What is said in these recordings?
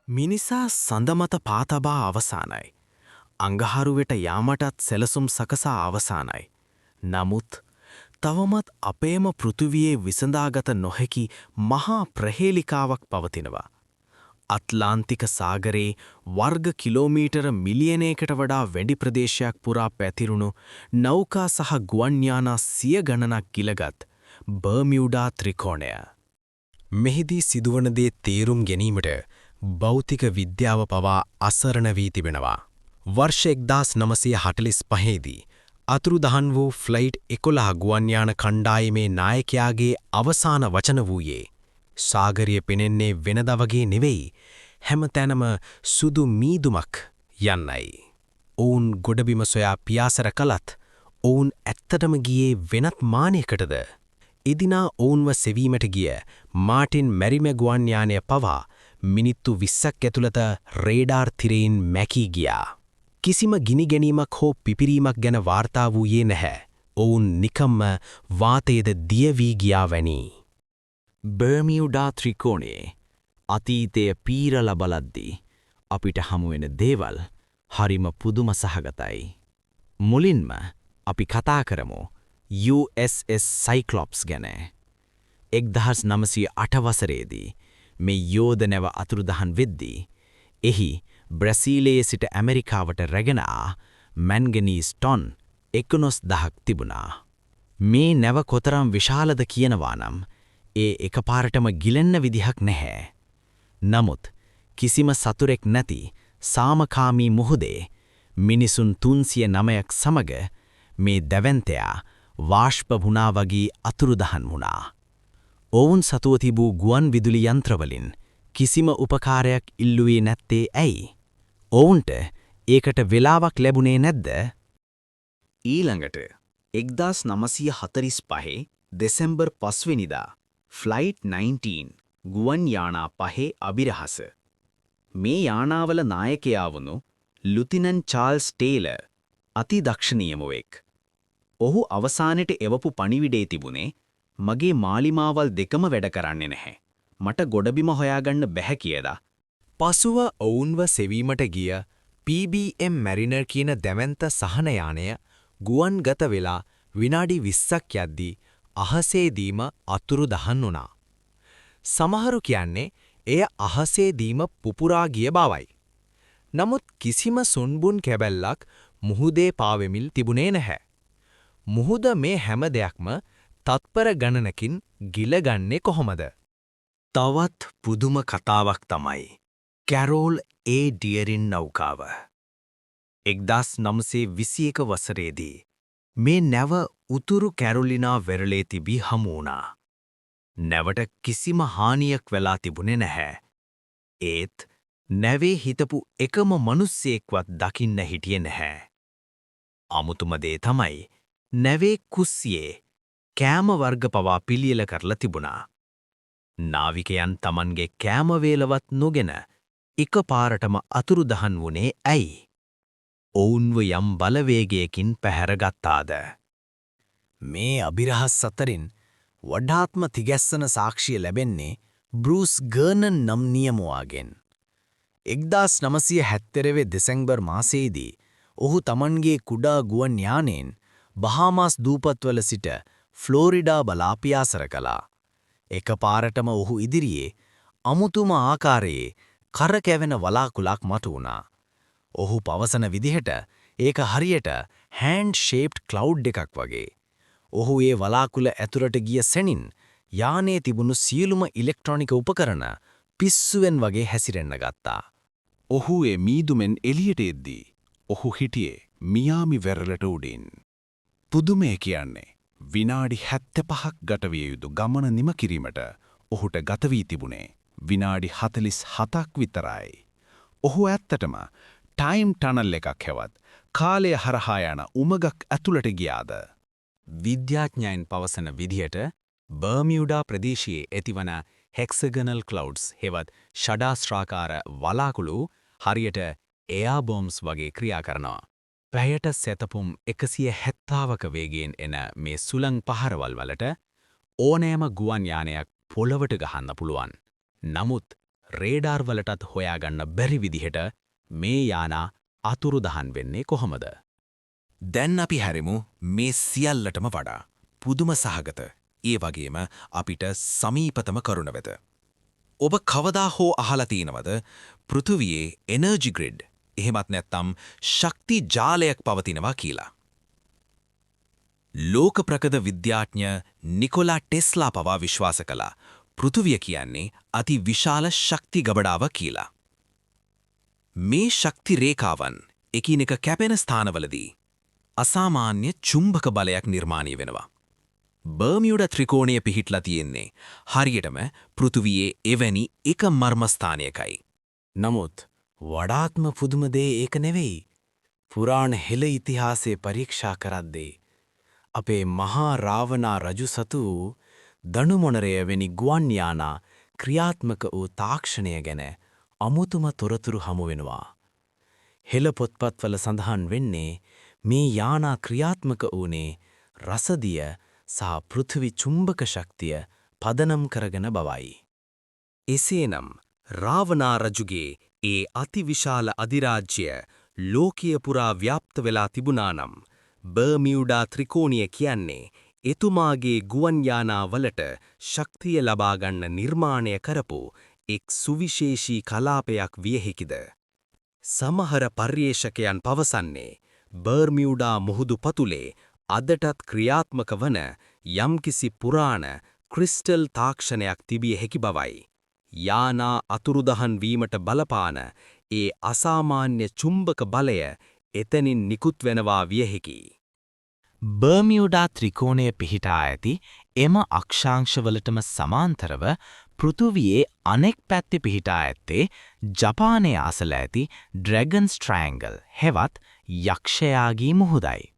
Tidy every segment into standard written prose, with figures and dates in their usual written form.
මිනිසා සඳමත පාතබා අවසානයි. අඟහරුවෙට යාමටත් සෙලසුම් සකසා අවසානයි. නමුත් තවමත් අපේම පෘථුවියේ විසඳාගත නොහැකි මහා ප්‍රහේලිකාවක් පවතිනවා. අත්ලාන්තික සාගරයේ වර්ග කිලෝමීටර මිලියනයකට වඩා වැඩි ප්‍රදේශයක් පුරා පැතිරුණු නෞකා සහ ගුවන්යානා සිය ගණනක් ගිලගත් බර්මියුඩා ත්‍රිකෝණය. මෙහිදී සිදුවන දේ තේරුම් ගැනීමට භෞතික විද්‍යාව පවා අසරණ වී තිබෙනවා. වර්ෂ 1945 දී අතුරුදහන් වූ ෆ්ලයිට් 11 ගුවන්යාන කණ්ඩායමේ නායකයාගේ අවසාන වචන වූයේ සාගරය පෙනෙන්නේ වෙනදා වගේ නෙවෙයි, හැමතැනම සුදු මීදුමක් යන්නයි. ඔවුන් ගොඩබිම සොයා පියාසර කළත් ඔවුන් ඇත්තටම ගියේ වෙනත් මානයකටද? එදිනා ඔවුන්ව සෙවීමට ගිය මාටින් මැරිමැ ගුවන්යානය පවා මිනිත්තු 20ක් ඇතුළත රේඩාර් තිරයෙන් මැකී ගියා. කිසිම ගිනි ගැනීමක් හෝ පිපිරීමක් ගැන වාර්තා වූයේ නැහැ. ඔවුන් නිකම්ම වාතයේද දිය වී ගියා වැනි. බර්මියුඩා ත්‍රිකෝණයේ අතීතය පීරලා බලද්දී අපිට හමුවෙන දේවල් හරිම පුදුම සහගතයි. මුලින්ම අපි කතා කරමු USS සයික්ලොප්ස් ගැන. 1908 වසරේදී මේ යෝධ නැව අතුරුදහන් වෙද්දී එහි බ්‍රසීලයේ සිට ඇමරිකාවට රැගෙන මැන්ගනීස් ටොන් 11,000ක් තිබුණා. මේ නැව කොතරම් විශාලද කියනවා නම් ඒ එකපාරටම ගිලෙන්න විදිහක් නැහැ. නමුත් කිසිම සතුරෙක් නැති සාමකාමී මුහුදේ මිනිසුන් 309ක් සමග මේ දැවැන්තයා වාෂ්ප වුණා වගේ අතුරුදහන් වුණා. ඔවුන් සතුව තිබූ ගුවන් විදුලි යන්ත්‍රවලින් කිසිම උපකාරයක් ඉල්ලුවේ නැත්තේ ඇයි? ඔවුන්ට ඒකට වෙලාවක් ලැබුණේ නැද්ද? ඊළඟට 1945 දෙසැම්බර් 5 වෙනිදා ෆ්ලයිට් 19 ගුවන් යානා 5 අභිරහස. මේ යානාවල නායකයා වුණු ලුතිනන්ට් චාල්ස් ටේලර් අතිදක්ෂණීයමවෙක්. ඔහු අවසානයේ එවපු පණිවිඩේ තිබුණේ මගේ මාලිමාවල් දෙකම වැඩ කරන්නේ නැහැ. මට ගොඩබිම හොයාගන්න බැහැ කියලා. පසුව ඔවුන්ව සෙවීමට ගිය PBM මැරිනර් කියන දැවැන්ත සහන යානය ගුවන්ගත වෙලා විනාඩි 20ක් යද්දී අහසේදීම අතුරුදහන් වුණා. සමහරු කියන්නේ එය අහසේදීම පුපුරා ගිය බවයි. නමුත් කිසිම සුන්බුන් කැබැල්ලක් මුහුදේ පාවෙමිල් තිබුණේ නැහැ. මුහුද මේ හැම දෙයක්ම තත්පර ගණනකින් ගිලගන්නේ කොහොමද? තවත් පුදුම කතාවක් තමයි කැරෝල් ඒ ඩියරින් නෞකාව. 1921 වසරේදී මේ නැව උතුරු කැරොලිනා වෙරළේ තිබී හමු වුණා. නැවට කිසිම හානියක් වෙලා තිබුණේ නැහැ. ඒත් නැවේ හිටපු එකම මිනිස්සෙක්වත් දකින්න හිටියේ නැහැ. අමුතුම දේ තමයි නැවේ කුස්සියේ කෑම වර්ග පවා පිළියෙල කරලා තිබුණා. නාවිකයන් Tamanගේ කෑම වේලවත් නොගෙන එකපාරටම අතුරුදහන් වුණේ ඇයි? ඔවුන්ව යම් බලවේගයකින් පැහැරගත්තාද? මේ අභිරහස් අතරින් වඩාත්ම තිගැස්සන සාක්ෂිය ලැබෙන්නේ බෲස් ගර්නන් නම් නියමුවාගෙන්. 1970 දෙසැම්බර් මාසයේදී ඔහු Tamanගේ කුඩා ගුවන් යානයෙන් බහාමාස් දූපත්වල සිට ෆ්ලෝරිඩා බලා පියාසර කළා. එකපාරටම ඔහු ඉදිරියේ අමුතුම ආකාරයේ කරකැවෙන වලාකුළක් මතුවුණා. ඔහු පවසන විදිහට ඒක හරියට හෑන්ඩ් ෂේප්ඩ් ක්ලවුඩ් එකක් වගේ. ඔහු ඒ වලාකුළ ඇතුළට ගිය සෙනින් යානයේ තිබුණු සියලුම ඉලෙක්ට්‍රොනික උපකරණ පිස්සුවෙන් වගේ හැසිරෙන්න ගත්තා. ඔහු ඒ මීදුමෙන් එළියට එද්දී ඔහු හිටියේ මියාමි වෙරළට උඩින්. පුදුමය කියන්නේ විනාඩි 75ක් ගත විය යුතු ගමන නිම කිරීමට ඔහුට ගත වී තිබුණේ විනාඩි 47ක් විතරයි. ඔහු ඇත්තටම ටයිම් ටනල් එකක් හෙවත් කාලය හරහා යන උමගක් ඇතුළට ගියාද? විද්‍යාඥයන් පවසන විදිහට බර්මියුඩා ප්‍රදේශයේ ඇතිවන හෙක්සගනල් ක්ලවුඩ්ස් හෙවත් ෂඩාස්ත්‍රාකාර වලාකුළු හරියට එයා බෝම්ස් වගේ ක්‍රියා කරනවා. පැයට සැතපුම් 170ක වේගයෙන් එන මේ සුළං පහරවල් වලට ඕනෑම ගුවන් යානයක් පොළවට ගහන්න පුළුවන්. නමුත් රේඩාර් වලටත් හොයාගන්න බැරි විදිහට මේ යානා අතුරුදහන් වෙන්නේ කොහොමද? දැන් අපි හැරෙමු මේ සියල්ලටම වඩා පුදුම සහගත ඒ වගේම අපිට සමීපතම කරුණ වෙත. ඔබ කවදා හෝ අහලා තියෙනවද පෘථුවියේ එනර්ජි ග්‍රිඩ් එහෙමත් නැත්නම් ශක්ති ජාලයක් පවතිනවා කියලා? ලෝක ප්‍රකද විද්‍යාඥ නිකොලා ටෙස්ලා පවා විශ්වාස කළා පෘථුවිය කියන්නේ අති විශාල ශක්ති ගබඩාවක් කියලා. මේ ශක්ති රේඛාවන් එකිනෙක කැපෙන ස්ථානවලදී අසාමාන්‍ය චුම්බක බලයක් නිර්මාණය වෙනවා. බර්මියුඩා ත්‍රිකෝණය පිහිටලා තියෙන්නේ හරියටම පෘථුවියේ එවැනි එක මර්මස්ථානයකයි. නමුත් වඩාත්ම පුදුම දේ ඒක නෙවෙයි. පුරාණ හෙළ ඉතිහාසයේ පරීක්ෂා කරද්දී අපේ මහා රාවණා රජු සතු දනුමොනරය වැනි ගුවන් යානා ක්‍රියාත්මක වූ තාක්ෂණය ගැන අමුතුම තොරතුරු හමු වෙනවා. හෙළ පොත්පත්වල සඳහන් වෙන්නේ මේ යානා ක්‍රියාත්මක වූනේ රසදිය සහ පෘථිවි චුම්බක ශක්තිය පදනම් කරගෙන බවයි. එසේනම් රාවණා රජුගේ ඒ අතිවිශාල අධිරාජ්‍ය ලෝකීය පුරා ව්‍යාප්ත වෙලා තිබුණා නම් බර්මියුඩා ත්‍රිකෝණය කියන්නේ එතුමාගේ ගුවන් යානා වලට ශක්තිය ලබා ගන්න නිර්මාණය කරපු එක් සුවිශේෂී කලාපයක් විය හැකිද? සමහර පර්යේෂකයන් පවසන්නේ බර්මියුඩා මුහුදු පතුලේ අදටත් ක්‍රියාත්මක වන යම්කිසි පුරාණ ක්‍රිස්ටල් තාක්ෂණයක් තිබිය හැකි බවයි. යානා අතුරුදහන් වීමට බලපාන ඒ අසාමාන්‍ය චුම්බක බලය එතනින් නිකුත් වෙනවා විය හැකියි. බර්මියුඩා ත්‍රිකෝණය පිහිටා ඇති එම අක්ෂාංශවලටම සමාන්තරව පෘථුවියේ අනෙක් පැත්තේ පිහිටා ඇත්තේ ජපානයේ අසල ඇති ඩ්‍රැගන්ස් ට්‍රයැන්ගල් හෙවත් යක්ෂයාගේ මුහුදයි.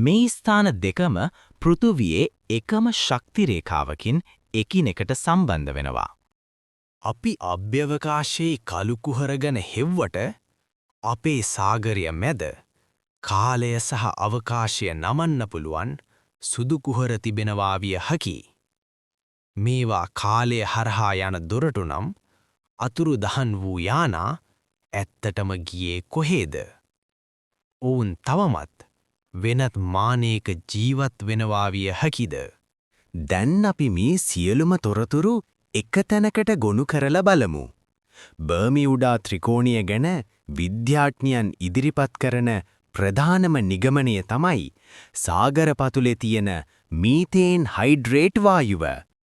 මේ ස්ථාන දෙකම පෘථුවියේ එකම ශක්ති රේඛාවකින් එකිනෙකට සම්බන්ධ වෙනවා. අපි අභ්‍යවකාශයේ කළු කුහර ගැන හෙව්වට අපේ සාගරය මැද කාලය සහ අවකාශය නමන්න පුළුවන් සුදු කුහර තිබෙනවා විය හැකියි. මේවා කාලය හරහා යන දොරටු නම් අතුරුදහන් වූ යානා ඇත්තටම ගියේ කොහේද? ඔවුන් තවමත් වෙනත් මානයක ජීවත් වෙනවා විය හැකිද? දැන් අපි මේ සියලුම තොරතුරු එක තැනකට ගොනු කරලා බලමු. බර්මියුඩා ත්‍රිකෝණය ගැන විද්‍යාඥයන් ඉදිරිපත් කරන ප්‍රධානම නිගමනය තමයි සාගර පතුලේ තියෙන මීතේන් හයිඩ්‍රේට් වායුව.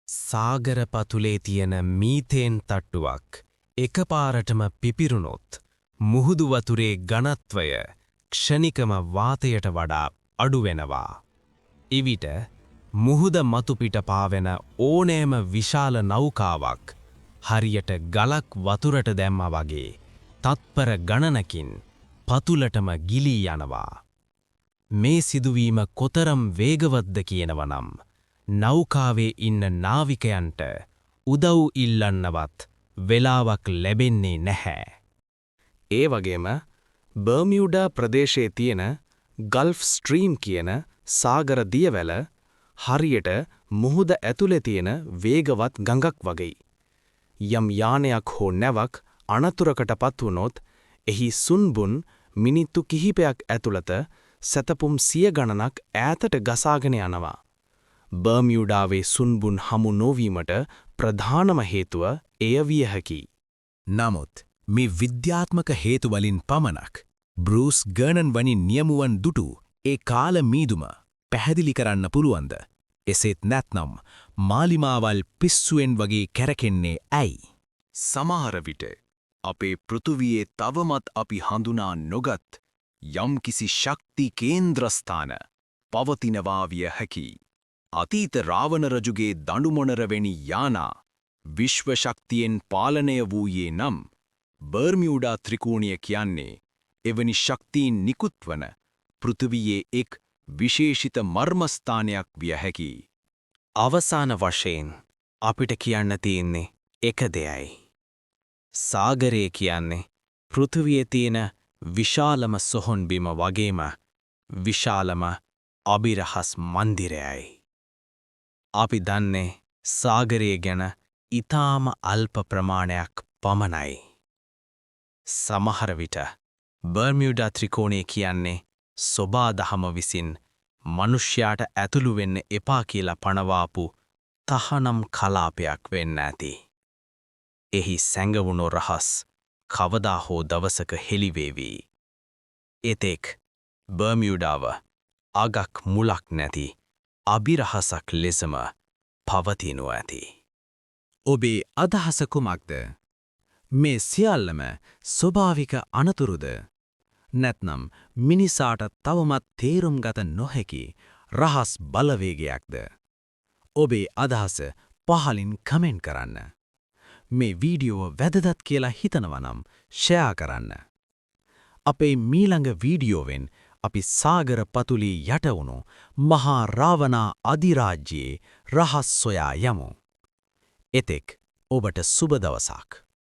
සාගර පතුලේ තියෙන මීතේන් තට්ටුවක් එකපාරටම පිපිරුණොත් මුහුදු වතුරේ ඝනත්වය ක්ෂණිකම වාතයට වඩා අඩු වෙනවා. එවිට මුහුද මතුපිට පාවෙන ඕනෑම විශාල නෞකාවක් හරියට ගලක් වතුරට දැම්මා වගේ තත්පර ගණනකින් පතුලටම ගිලී යනවා. මේ සිදුවීම කොතරම් වේගවත්ද කියනවනම් නෞකාවේ ඉන්න නාවිකයන්ට උදව් ඉල්ලන්නවත් වෙලාවක් ලැබෙන්නේ නැහැ. ඒ වගේම බර්මියුඩා ප්‍රදේශයේ තියෙන ගල්ෆ් ස්ට්‍රීම් කියන සාගර දියවැල හරියට මුහුද ඇතුලේ තියෙන වේගවත් ගඟක් වගේ. යම් යානයක් හෝ නැවක් අනතුරකටපත් වුණොත් එහි සුන්බුන් මිනිත්තු කිහිපයක් ඇතුළත සැතපුම් 100 ගණනක් ඈතට ගසාගෙන යනවා. බර්මියුඩාවේ සුන්බුන් හමු නොවීමට ප්‍රධානම හේතුව එය විය හැකියි. නමුත් මේ විද්‍යාත්මක හේතු වලින් පමණක් බෲස් ගර්නන් වැනි නියමුවන් දුටු ඒ කාල මීදුම පැහැදිලි කරන්න පුළුවන්ද? එසේත් නැත්නම් මාලිමාවල් පිස්සුවෙන් වගේ කැරකෙන්නේ ඇයි? සමහර විට අපේ පෘථුවියේ තවමත් අපි හඳුනා නොගත් යම්කිසි ශක්ති කේන්ද්‍රස්ථාන පවතිනවා විය හැකියි. අතීත රාවණ රජුගේ දඬුමොනර වැනි යානා විශ්ව ශක්තියෙන් පාලනය වූයේ නම් බර්මියුඩා ත්‍රිකෝණය කියන්නේ එවැනි ශක්තියින් නිකුත්වන පෘථුවියේ එක් විශේෂිත මර්මස්ථානයක් විය හැකියි. අවසාන වශයෙන් අපිට කියන්න තියෙන්නේ එක දෙයයි. සාගරය කියන්නේ පෘථුවියේ තියෙන විශාලම සොහොන් බිම වගේම විශාලම අභිරහස් මන්දිරයයි. අපි දන්නේ සාගරය ගැන ඊටාම අල්ප ප්‍රමාණයක් පමණයි. සමහර විට බර්මියුඩා ත්‍රිකෝණය කියන්නේ සොබාදහම විසින් මනුෂ්‍යයාට ඇතුළු වෙන්න එපා කියලා පනවාපු තහනම් කලාපයක් වෙන්න ඇති. එහි සැඟවුණු රහස් කවදා හෝ දවසක හෙළිවේවි. එතෙක් බර්මියුඩාව අගක් මුලක් නැති අභිරහසක් ලෙසම පවතිනු ඇති. ඔබේ අදහස කුමක්ද? මේ සියල්ලම ස්වභාවික අනතුරුද? නැත්නම් මිනිසාට තවමත් තේරුම් ගත නොහැකි රහස් බලවේගයක්ද? ඔබේ අදහස පහලින් කමෙන්ට් කරන්න. මේ වීඩියෝ වැදගත් කියලා හිතනවනම් ෂෙයා කරන්න. අපේ මීළඟ වීඩියෝවෙන් අපි සාගර පතුලේ යට වුණු මහා රාවණා අධිරාජ්‍යයේ රහස් සොයා යමු. එතෙක් ඔබට සුබ දවසක්.